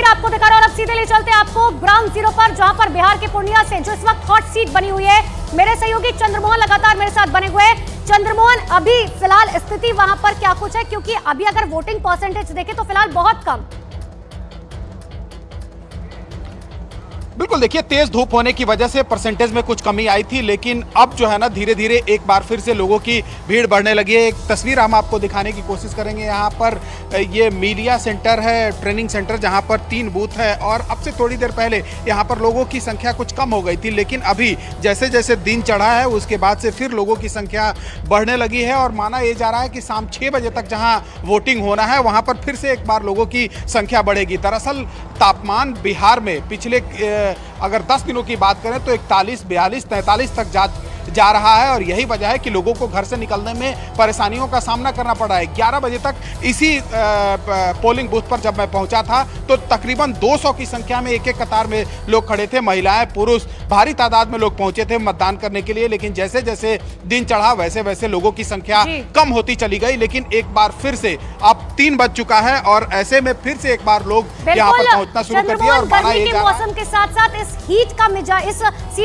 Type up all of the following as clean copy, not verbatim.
आपको दिखा रहा हूं और अब सीधे ले चलते हैं आपको ग्राउंड जीरो पर, जहां पर बिहार के पूर्णिया से जो इस वक्त हॉट सीट बनी हुई है, मेरे सहयोगी चंद्रमोहन लगातार मेरे साथ बने हुए हैं। चंद्रमोहन, अभी फिलहाल स्थिति वहां पर क्या कुछ है, क्योंकि अभी अगर वोटिंग परसेंटेज देखें तो फिलहाल बहुत कम। बिल्कुल, देखिए तेज धूप होने की वजह से परसेंटेज में कुछ कमी आई थी, लेकिन अब जो है ना धीरे धीरे एक बार फिर से लोगों की भीड़ बढ़ने लगी है। एक तस्वीर हम आपको दिखाने की कोशिश करेंगे। यहाँ पर ये मीडिया सेंटर है, ट्रेनिंग सेंटर, जहाँ पर 3 बूथ है और अब से थोड़ी देर पहले यहाँ पर लोगों की संख्या कुछ कम हो गई थी, लेकिन अभी जैसे जैसे दिन चढ़ा है उसके बाद से फिर लोगों की संख्या बढ़ने लगी है और माना यह जा रहा है कि शाम 6 बजे तक जहाँ वोटिंग होना है वहाँ पर फिर से एक बार लोगों की संख्या बढ़ेगी। दरअसल तापमान बिहार में पिछले अगर 10 दिनों की बात करें तो 41, 42, 43 तक जा रहा है और यही वजह है कि लोगों को घर से निकलने में परेशानियों का सामना करना पड़ा है। 11 बजे तक इसी पोलिंग बूथ पर जब मैं पहुंचा था तो तकरीबन 200 की संख्या में एक एक कतार में लोग खड़े थे, महिलाएं, पुरुष, भारी तादाद में लोग पहुंचे थे मतदान करने के लिए। लेकिन जैसे जैसे दिन चढ़ा वैसे वैसे लोगों की संख्या कम होती चली गई, लेकिन एक बार फिर से अब 3 बज चुका है और ऐसे में फिर से एक बार लोग यहाँ पर पहुंचना शुरू कर दिया। और गर्मी के मौसम के साथ साथ इस सीट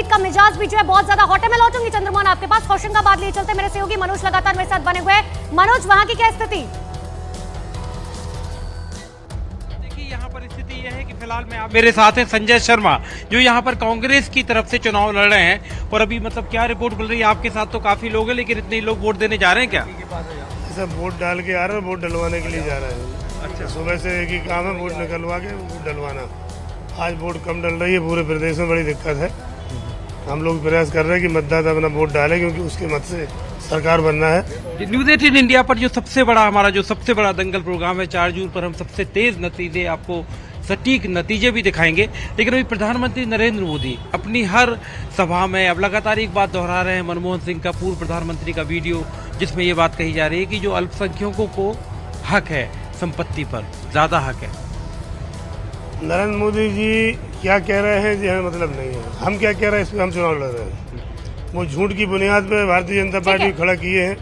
का मिजाज भी जो है बहुत ज्यादा हॉट है। मैं लौटूंगी चंद्रमोहन आपके पास, होशंगाबाद लिए चलते मेरे सहयोगी मनोज लगातार मेरे साथ बने हुए हैं। मनोज, वहां की क्या स्थिति? देखिए, यहाँ पर स्थिति यह है कि फिलहाल में आप मेरे साथ हैं संजय शर्मा, जो यहाँ पर कांग्रेस की तरफ से चुनाव लड़ रहे हैं। और अभी मतलब क्या रिपोर्ट मिल रही है? आपके साथ तो काफी लोग हैं, लेकिन इतने लोग वोट देने जा रहे हैं क्या? सब वोट डाल के आ रहे हैं, वोट डलवाने के लिए जा रहे हैं। अच्छा, सुबह से एक ही काम है, वोट निकलवा के वोट डलवाना। आज वोट कम डल रही है, पूरे प्रदेश में बड़ी दिक्कत है। हम लोग प्रयास कर रहे हैं कि मतदाता अपना वोट डाले, क्योंकि उसके मत से सरकार बनना है। न्यूज़ 18 इंडिया पर जो सबसे बड़ा दंगल प्रोग्राम है 4 जून पर, हम सबसे तेज नतीजे, आपको सटीक नतीजे भी दिखाएंगे। लेकिन अभी प्रधानमंत्री नरेंद्र मोदी अपनी हर सभा में अब लगातार एक बात दोहरा रहे हैं, मनमोहन सिंह का पूर्व प्रधानमंत्री का वीडियो, जिसमें ये बात कही जा रही है कि जो अल्पसंख्यकों को हक है संपत्ति पर, ज्यादा हक है। नरेंद्र मोदी जी क्या कह रहे हैं जी हमें मतलब नहीं है, हम क्या कह रहे हैं इस पर हम चुनाव लड़ रहे हैं। वो झूठ की बुनियाद पे भारतीय जनता पार्टी खड़ा किए हैं,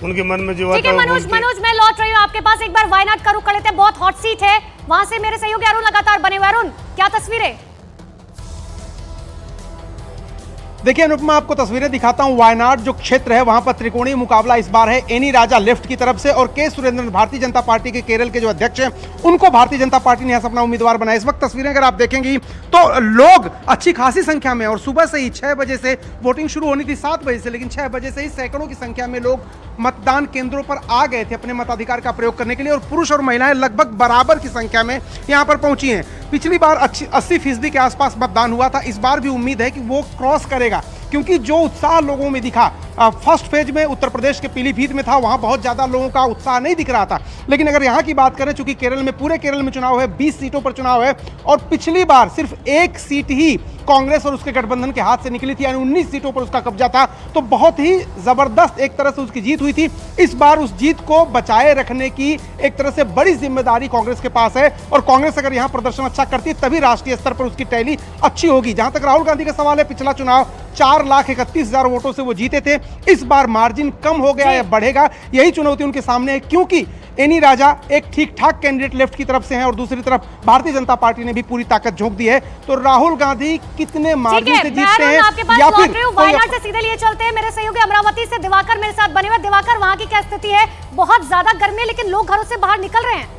उनके मन में जो आता है। मनोज, मैं लौट रही हूँ आपके पास, एक बार वायनाड का रुख कर लेते हैं, बहुत हॉट सीट है वहां से मेरे सहयोगी अरुण लगातार बने हुए। अरुण, क्या तस्वीरें? देखिए अनुपमा, आपको तस्वीरें दिखाता हूं। वायनाड जो क्षेत्र है वहां पर त्रिकोणीय मुकाबला इस बार है। एनी राजा लेफ्ट की तरफ से और के सुरेंद्रन भारतीय जनता पार्टी के केरल के जो अध्यक्ष हैं उनको भारतीय जनता पार्टी ने अपना उम्मीदवार बनाया। इस वक्त तस्वीरें अगर आप देखेंगी तो लोग अच्छी खासी संख्या में, और सुबह से ही 6 बजे से वोटिंग शुरू होनी थी 7 बजे से, लेकिन 6 बजे से ही सैकड़ों की संख्या में लोग मतदान केंद्रों पर आ गए थे अपने मताधिकार का प्रयोग करने के लिए। और पुरुष और महिलाएं लगभग बराबर की संख्या में यहाँ पर पहुंची हैं। पिछली बार 80% के आसपास मतदान हुआ था, इस बार भी उम्मीद है कि वो क्रॉस करेगा, क्योंकि जो उत्साह लोगों में दिखा फर्स्ट फेज में उत्तर प्रदेश के पीलीभीत में था, वहां बहुत ज्यादा लोगों का उत्साह नहीं दिख रहा था। लेकिन अगर यहां की बात करें, चूंकि केरल में, पूरे केरल में चुनाव है, 20 सीटों पर चुनाव है और पिछली बार सिर्फ 1 सीट ही कांग्रेस और उसके गठबंधन के हाथ से निकली थी, यानी 19 सीटों पर उसका कब्जा था, तो बहुत ही जबरदस्त एक तरह से उसकी जीत हुई थी। इस बार उस जीत को बचाए रखने की एक तरह से बड़ी जिम्मेदारी कांग्रेस के पास है और कांग्रेस अगर यहां प्रदर्शन अच्छा करती है तभी राष्ट्रीय स्तर पर उसकी टैली अच्छी होगी। जहां तक राहुल गांधी का सवाल है, पिछला चुनाव 4,31,000 वोटों से वो जीते थे, इस बार मार्जिन कम हो गया या बढ़ेगा, यही चुनौती उनके सामने है, क्योंकि एनी राजा एक ठीक ठाक कैंडिडेट लेफ्ट की तरफ से हैं और दूसरी तरफ भारतीय जनता पार्टी ने भी पूरी ताकत झोंक दी है। तो राहुल गांधी कितने मार्जिन से जीतते हैं, या फिर वायनाड से सीधे लिए चलते हैं मेरे सहयोगी अमरावती से दिवाकर मेरे साथ बने हुए। दिवाकर, वहां की क्या स्थिति है? बहुत ज्यादा गर्मी है, लेकिन लोग घरों से बाहर निकल रहे हैं।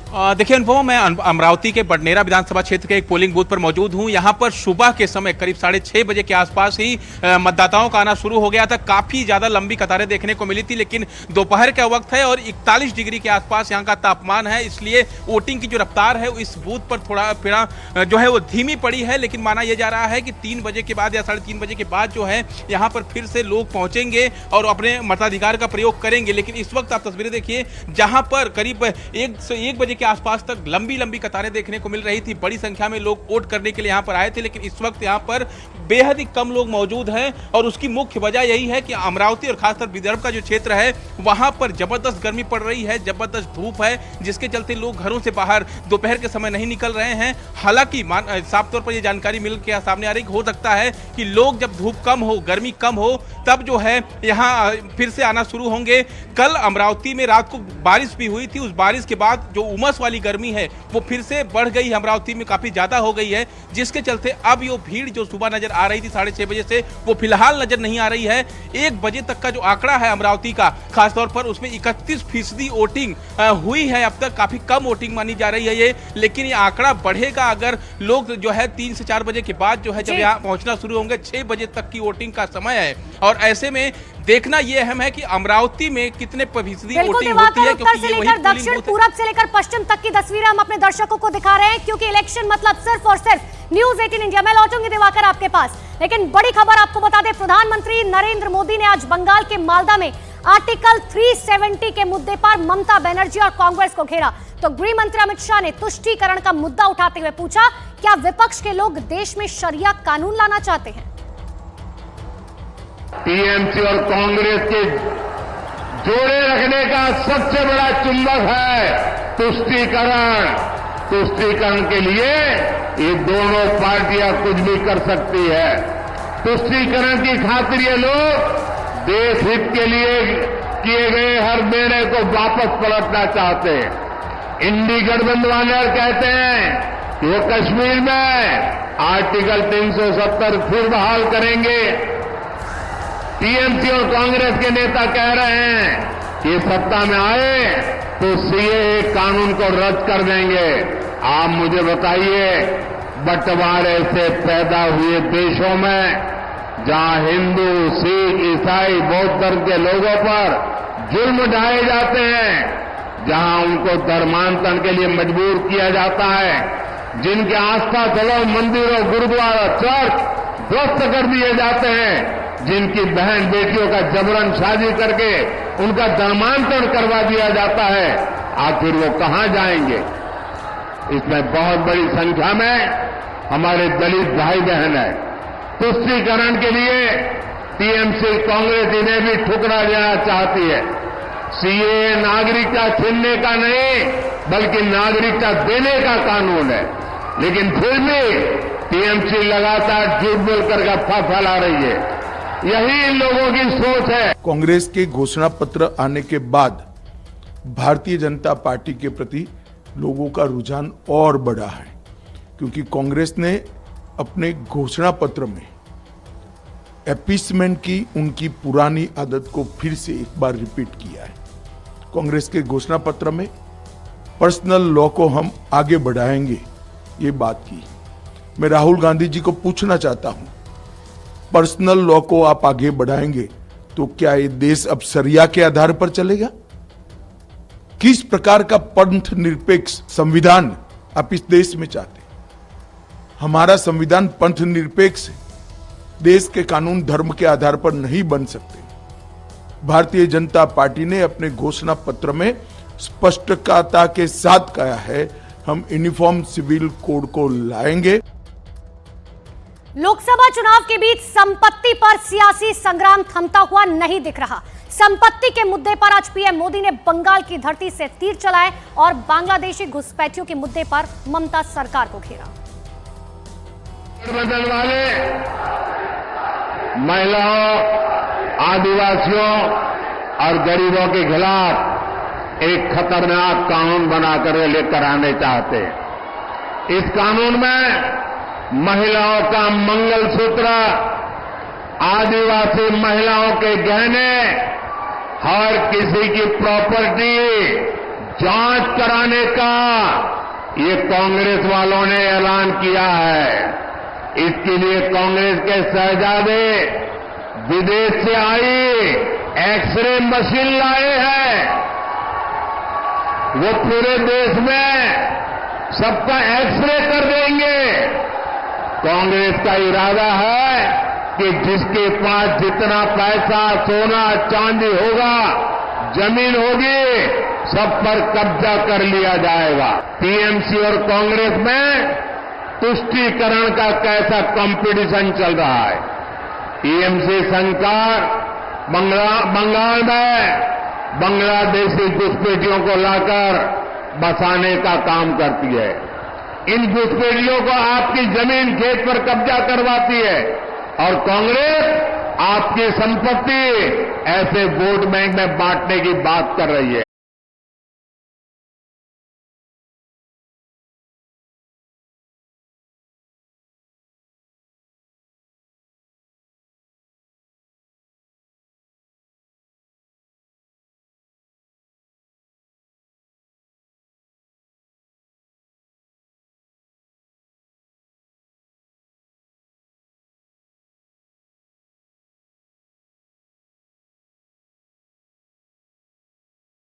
देखिए अनुपमा, मैं अमरावती के बडनेरा विधानसभा क्षेत्र के एक पोलिंग बूथ पर मौजूद हूं। यहां पर सुबह के समय करीब 6:30 बजे के आसपास ही मतदाताओं का आना शुरू हो गया था। काफी ज्यादा लंबी कतारें देखने को मिली थी, लेकिन दोपहर का वक्त है और 41 डिग्री के आसपास यहां का तापमान है, इसलिए वोटिंग की जो रफ्तार है इस बूथ पर थोड़ा जो है वो धीमी पड़ी है। लेकिन माना यह जा रहा है कि 3 बजे के बाद या 3:30 बजे के बाद जो है यहाँ पर फिर से लोग पहुंचेंगे और अपने मताधिकार का प्रयोग करेंगे। लेकिन इस वक्त आप तस्वीरें देखिए, जहां पर करीब 1 बजे के आसपास तक लंबी लंबी कतारें देखने को मिल रही थी। बड़ी संख्या में लोग वोट करने के लिए यहाँ पर आए थे, लेकिन इस वक्त यहाँ पर बेहद ही कम लोग मौजूद हैं और उसकी मुख्य वजह यही है कि अमरावती और खासकर विदर्भ का जो क्षेत्र है वहां पर जबरदस्त गर्मी पड़ रही है, जबरदस्त धूप है, जिसके चलते लोग घरों से बाहर दोपहर के समय नहीं निकल रहे हैं। हालांकि साफ तौर पर यह जानकारी मिल के सामने आ रही हो सकता है कि लोग जब धूप कम हो, गर्मी कम हो, तब जो है यहाँ फिर से आना शुरू होंगे। कल अमरावती में रात को बारिश भी हुई थी, उस बारिश के बाद जो उमस वाली गर्मी है वो फिर से बढ़ गई, अमरावती में काफी ज्यादा हो गई है, जिसके चलते अब ये भीड़ जो सुबह नजर आ रही थी 6:30 बजे से, वो फिलहाल नजर नहीं आ रही है। 1 बजे तक का जो आंकड़ा है अमरावती का, खासतौर पर उसमें 31% वोटिंग हुई है अब तक, काफी कम वोटिंग मानी जा रही है ये, लेकिन ये आंकड़ा बढ़ेगा अगर लोग जो है 3 से 4 बजे के बाद जो है जब यहाँ पहुंचना शुरू होंगे। 6 बजे तक की वोटिंग का समय है और ऐसे में देखना यह अहम है कि अमरावती में कितने फीसदी वोटिंग होती है, उत्तर से लेकर दक्षिण, पूरब से लेकर पश्चिम तक की तस्वीरें हम अपने दर्शकों को दिखा रहे हैं, क्योंकि इलेक्शन मतलब सिर्फ और सिर्फ न्यूज 18 इंडिया। मैं लौटूंगी दिवाकर आपके पास, लेकिन बड़ी खबर आपको बता दें, प्रधानमंत्री नरेंद्र मोदी ने आज बंगाल के मालदा में आर्टिकल 370 के मुद्दे पर ममता बनर्जी और कांग्रेस को घेरा। तो गृह मंत्री अमित शाह ने तुष्टीकरण का मुद्दा उठाते हुए पूछा, क्या विपक्ष के लोग देश में शरिया कानून लाना चाहते हैं? टीएमसी और कांग्रेस के जोड़े रखने का सबसे बड़ा चुंबक है तुष्टीकरण। तुष्टीकरण के लिए ये दोनों पार्टियां कुछ भी कर सकती है। तुष्टीकरण की खातिर ये लोग देश हित के लिए किए गए हर निर्णय को वापस पलटना चाहते हैं। इंडी गठबंधन वाले कहते हैं कि वो कश्मीर में आर्टिकल 370 फिर बहाल करेंगे। टीएमसी और कांग्रेस के नेता कह रहे हैं कि सत्ता में आए तो सीएए कानून को रद्द कर देंगे। आप मुझे बताइए, बंटवारे से पैदा हुए देशों में जहां हिंदू, सिख, ईसाई, बौद्ध धर्म के लोगों पर जुल्म ढाए जाते हैं, जहां उनको धर्मांतरण के लिए मजबूर किया जाता है, जिनके आस्था स्थलों, मंदिरों, गुरुद्वारा, चर्च ध्वस्त कर दिए जाते हैं, जिनकी बहन बेटियों का जबरन शादी करके उनका धर्मांतरण करवा दिया जाता है, आखिर वो कहां जाएंगे? इसमें बहुत बड़ी संख्या में हमारे दलित भाई बहन है। तुष्टीकरण के लिए टीएमसी कांग्रेस इन्हें भी ठुकरा देना चाहती है। सीएए नागरिकता छीनने का नहीं बल्कि नागरिकता देने का कानून है, लेकिन फिर भी टीएमसी लगातार झूठ बोलकर अफवाह फैला रही है। यही इन लोगों की सोच है। कांग्रेस के घोषणा पत्र आने के बाद भारतीय जनता पार्टी के प्रति लोगों का रुझान और बढ़ा है, क्योंकि कांग्रेस ने अपने घोषणा पत्र में अपीसमेंट की उनकी पुरानी आदत को फिर से एक बार रिपीट किया है। कांग्रेस के घोषणा पत्र में पर्सनल लॉ को हम आगे बढ़ाएंगे ये बात की। मैं राहुल गांधी जी को पूछना चाहता हूं, पर्सनल लॉ को आप आगे बढ़ाएंगे तो क्या ये देश अब शरिया के आधार पर चलेगा? किस प्रकार का पंथ निरपेक्ष संविधान आप इस देश में चाहते हैं? हमारा संविधान पंथ निरपेक्ष है। देश के कानून धर्म के आधार पर नहीं बन सकते। भारतीय जनता पार्टी ने अपने घोषणा पत्र में स्पष्टता के साथ कहा है, हम यूनिफॉर्म सिविल कोड को लाएंगे। लोकसभा चुनाव के बीच संपत्ति पर सियासी संग्राम थमता हुआ नहीं दिख रहा। संपत्ति के मुद्दे पर आज पीएम मोदी ने बंगाल की धरती से तीर चलाए और बांग्लादेशी घुसपैठियों के मुद्दे पर ममता सरकार को घेरा। गठबंधन वाले महिलाओं, आदिवासियों और गरीबों के खिलाफ एक खतरनाक कानून बनाकर लेकर आने चाहते हैं। इस कानून में महिलाओं का मंगलसूत्र, आदिवासी महिलाओं के गहने, हर किसी की प्रॉपर्टी जांच कराने का ये कांग्रेस वालों ने ऐलान किया है। इसके लिए कांग्रेस के शहजादे विदेश से आई एक्सरे मशीन लाए हैं। वो पूरे देश में सबका एक्सरे कर देंगे। कांग्रेस का इरादा है कि जिसके पास जितना पैसा, सोना, चांदी होगा, जमीन होगी, सब पर कब्जा कर लिया जाएगा। टीएमसी और कांग्रेस में तुष्टीकरण का कैसा कंपटीशन चल रहा है। टीएमसी सरकार बंगाल में बांग्लादेशी घुसपैठियों को लाकर बसाने का काम करती है। इन घुसपैठियों को आपकी जमीन खेत पर कब्जा करवाती है और कांग्रेस आपकी संपत्ति ऐसे वोट बैंक में बांटने की बात कर रही है।